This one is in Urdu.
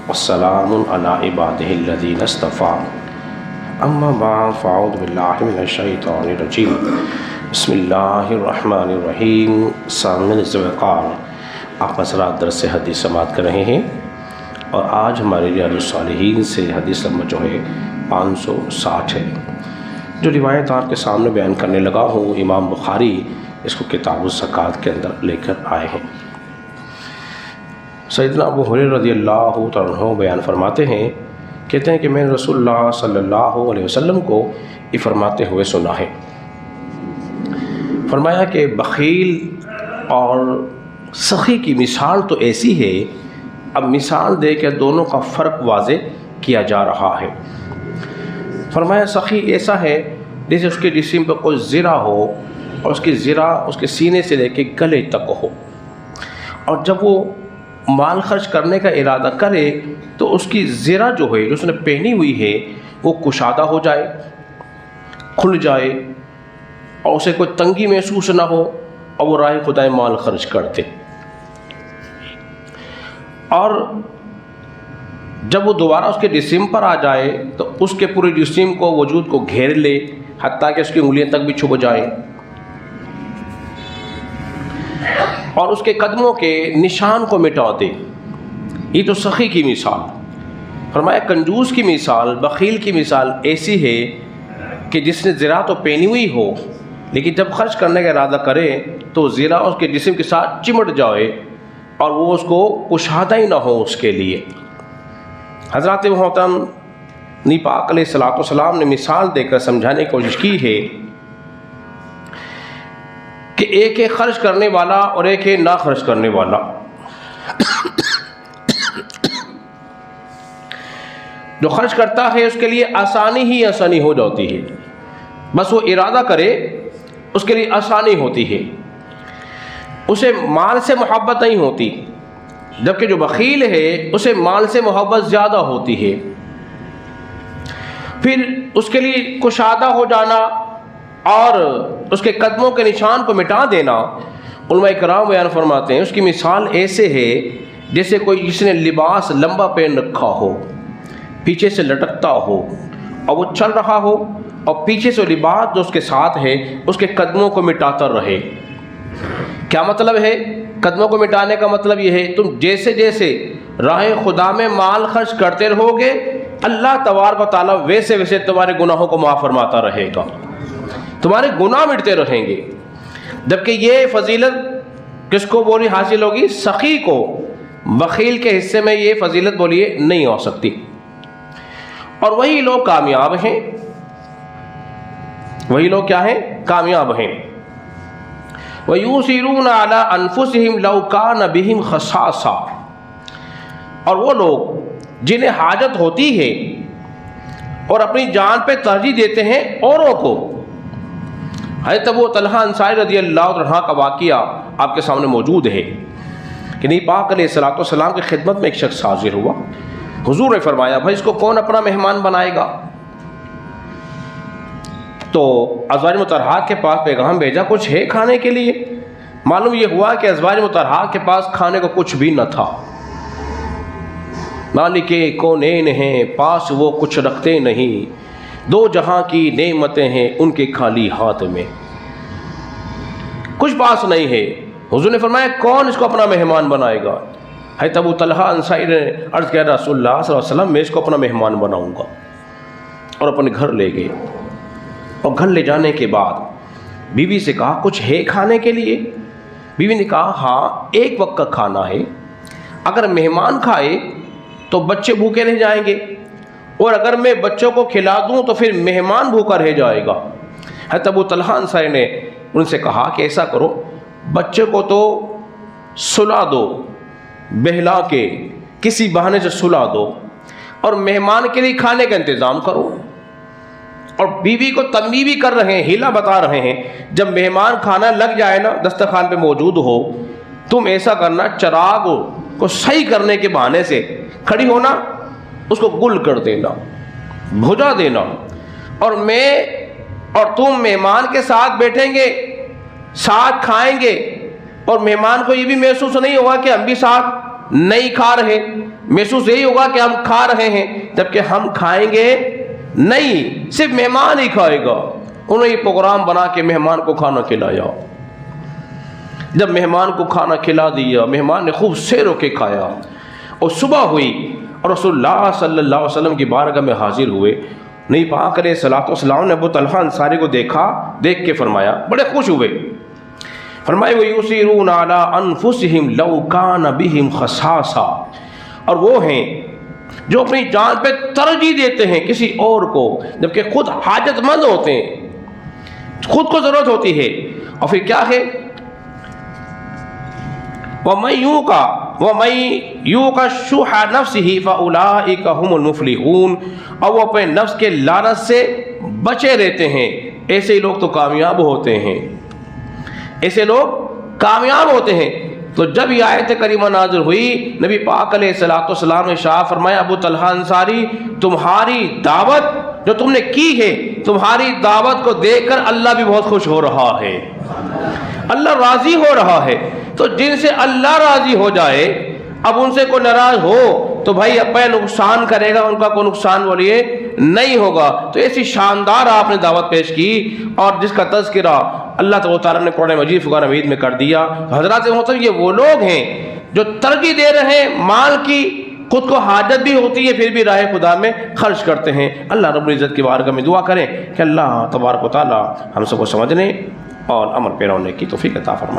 والسلام علی عبادہ الذین اصطفیٰ اما بعد فاعوذ باللہ من الشیطان الرجیم بسم اللہ الرحمن الرحیم۔ سامعین وقار، آپ مسئلہ درس حدیث سماعت کر رہے ہیں اور آج ہمارے ریاض الصالحین سے حدیث نمبر جو ہے 560 ہے، جو روایت آپ کے سامنے بیان کرنے لگا ہوں۔ امام بخاری اس کو کتاب الزکوٰۃ کے اندر لے کر آئے ہیں۔ سیدنا ابو ہریرہ رضی اللہ تعالیٰ عنہ بیان فرماتے ہیں، کہتے ہیں کہ میں نے رسول اللہ صلی اللہ علیہ وسلم کو یہ فرماتے ہوئے سنا ہے۔ فرمایا کہ بخیل اور سخی کی مثال تو ایسی ہے، اب مثال دے کے دونوں کا فرق واضح کیا جا رہا ہے۔ فرمایا سخی ایسا ہے جیسے اس کے جسم پہ کوئی زرہ ہو اور اس کی زرہ اس کے سینے سے لے کے گلے تک ہو، اور جب وہ مال خرچ کرنے کا ارادہ کرے تو اس کی زرہ جو ہے جو اس نے پہنی ہوئی ہے وہ کشادہ ہو جائے، کھل جائے، اور اسے کوئی تنگی محسوس نہ ہو، اور وہ راہ خدائے مال خرچ کرتے۔ اور جب وہ دوبارہ اس کے جسم پر آ جائے تو اس کے پورے جسم کو، وجود کو گھیر لے، حتیٰ کہ اس کی انگلیاں تک بھی چھپ جائیں، اور اس کے قدموں کے نشان کو مٹا دے۔ یہ تو سخی کی مثال۔ فرمایا کنجوس کی مثال، بخیل کی مثال ایسی ہے کہ جس نے زرہ تو پہنی ہوئی ہو، لیکن جب خرچ کرنے کا ارادہ کرے تو زرہ اس کے جسم کے ساتھ چمٹ جائے اور وہ اس کو کشادہ ہی نہ ہو اس کے لیے۔ حضرات محترم نبی پاک علیہ الصلوۃ والسلام نے مثال دے کر سمجھانے کی کوشش کی ہے کہ ایک ہے خرچ کرنے والا اور ایک ہے نہ خرچ کرنے والا۔ جو خرچ کرتا ہے اس کے لیے آسانی ہی آسانی ہو جاتی ہے، بس وہ ارادہ کرے اس کے لیے آسانی ہوتی ہے، اسے مال سے محبت نہیں ہوتی، جبکہ جو بخیل ہے اسے مال سے محبت زیادہ ہوتی ہے۔ پھر اس کے لیے کشادہ ہو جانا اور اس کے قدموں کے نشان کو مٹا دینا، علماء کرام بیان فرماتے ہیں اس کی مثال ایسے ہے جیسے کوئی جس نے لباس لمبا پہن رکھا ہو، پیچھے سے لٹکتا ہو، اور وہ چل رہا ہو اور پیچھے سے لباس جو اس کے ساتھ ہے اس کے قدموں کو مٹاتا رہے۔ کیا مطلب ہے؟ قدموں کو مٹانے کا مطلب یہ ہے تم جیسے جیسے راہ خدا میں مال خرچ کرتے رہو گے، اللہ تبارک و تعالیٰ ویسے ویسے تمہارے گناہوں کو معاف فرماتا رہے گا، تمہارے گناہ مٹتے رہیں گے۔ جبکہ یہ فضیلت کس کو بولی حاصل ہوگی؟ سخی کو۔ بخیل کے حصے میں یہ فضیلت بولیے نہیں ہو سکتی۔ اور وہی لوگ کامیاب ہیں، وہی لوگ کیا ہیں؟ کامیاب ہیں۔ وَيُؤْثِرُونَ عَلَىٰ أَنفُسِهِمْ لَوْ كَانَ بِهِمْ خَصَاصَةٌ، اور وہ لوگ جنہیں حاجت ہوتی ہے اور اپنی جان پہ ترجیح دیتے ہیں اوروں کو۔ حضرت ابو طلحہ انصاری رضی اللہ عنہ کا واقعہ آپ کے سامنے موجود ہے کہ نبی پاک علیہ الصلوۃ والسلام کی خدمت میں ایک شخص حاضر ہوا۔ حضور نے فرمایا بھائی اس کو کون اپنا مہمان بنائے گا؟ تو ازواج مطہرات کے پاس پیغام بھیجا کچھ ہے کھانے کے لیے۔ معلوم یہ ہوا کہ ازواج مطہرات کے پاس کھانے کو کچھ بھی نہ تھا۔ مالک کونین ہیں، پاس وہ کچھ رکھتے نہیں، دو جہاں کی نعمتیں ہیں ان کے خالی ہاتھ میں، کچھ پاس نہیں ہے۔ حضور نے فرمایا کون اس کو اپنا مہمان بنائے گا؟ حضرت ابو طلحہ انصاری نے عرض کیا رسول اللہ صلی اللہ علیہ وسلم میں اس کو اپنا مہمان بناؤں گا، اور اپنے گھر لے گئے۔ اور گھر لے جانے کے بعد بیوی سے کہا کچھ ہے کھانے کے لیے؟ بیوی نے کہا ہاں ایک وقت کا کھانا ہے، اگر مہمان کھائے تو بچے بھوکے رہ جائیں گے، اور اگر میں بچوں کو کھلا دوں تو پھر مہمان بھوکا رہ جائے گا۔ حضرت ابو طلحہ انصاری نے ان سے کہا کہ ایسا کرو بچے کو تو سلا دو، بہلا کے کسی بہانے سے سلا دو، اور مہمان کے لیے کھانے کا انتظام کرو۔ اور بیوی کو تنبیہ بھی کر رہے ہیں، ہیلا بتا رہے ہیں، جب مہمان کھانا لگ جائے نا، دسترخوان پہ موجود ہو، تم ایسا کرنا چراغ کو صحیح کرنے کے بہانے سے کھڑی ہونا، اس کو گل کر دینا، بھجا دینا، اور میں اور تم مہمان کے ساتھ بیٹھیں گے، ساتھ کھائیں گے، اور مہمان کو یہ بھی محسوس نہیں ہوگا کہ ہم بھی ساتھ نہیں کھا رہے، محسوس یہی ہوگا کہ ہم کھا رہے ہیں، جبکہ ہم کھائیں گے نہیں، صرف مہمان ہی کھائے گا۔ انہوں نے یہ پروگرام بنا کے مہمان کو کھانا کھلایا۔ جب مہمان کو کھانا کھلا دیا، مہمان نے خوب سیر ہو کے کھایا، اور صبح ہوئی اور رسول اللہ صلی اللہ علیہ وسلم کی بارگاہ میں حاضر ہوئے۔ نبی پاک علیہ الصلوۃ والسلام نے ابو طلحہ انصاری کو دیکھا، دیکھ کے فرمایا، بڑے خوش ہوئے، فرمائے وَيُؤْثِرُونَ عَلَىٰ أَنفُسِهِمْ لَوْ كَانَ بِهِمْ خَصَاصَةٌ، اور وہ ہیں جو اپنی جان پہ ترجیح دیتے ہیں کسی اور کو، جبکہ خود حاجت مند ہوتے ہیں، خود کو ضرورت ہوتی ہے۔ اور پھر کیا ہے، وَمَن يُوقَ شُحَّ نَفْسِهِ فَأُولَٰئِكَ هُمُ الْمُفْلِحُونَ، اور وہ اپنے نفس کے لعنت سے بچے رہتے ہیں، ایسے ہی لوگ تو کامیاب ہوتے ہیں، ایسے لوگ کامیاب ہوتے ہیں۔ تو جب یہ آیت کریمہ نازل ہوئی، نبی پاک علیہ الصلوۃ والسلام نے ارشاد فرمایا، ابو طلحہ انصاری، تمہاری دعوت جو تم نے کی ہے، تمہاری دعوت کو دیکھ کر اللہ بھی بہت خوش ہو رہا ہے، اللہ راضی ہو رہا ہے۔ تو جن سے اللہ راضی ہو جائے، اب ان سے کوئی ناراض ہو تو بھائی اپنا نقصان کرے گا، ان کا کوئی نقصان بولیے نہیں ہوگا۔ تو ایسی شاندار آپ نے دعوت پیش کی، اور جس کا تذکرہ اللہ تعالیٰ نے قرآن مجید فرقان حمید میں کر دیا۔ حضرات محترم، یہ وہ لوگ ہیں جو ترجیح دے رہے ہیں مال کی، خود کو حاجت بھی ہوتی ہے پھر بھی راہ خدا میں خرچ کرتے ہیں۔ اللہ رب العزت کی بارگاہ میں دعا کریں کہ اللہ تبارک و تعالیٰ ہم سب کو سمجھنے اور عمل پیرا ہونے کی توفیق عطا فرمائے۔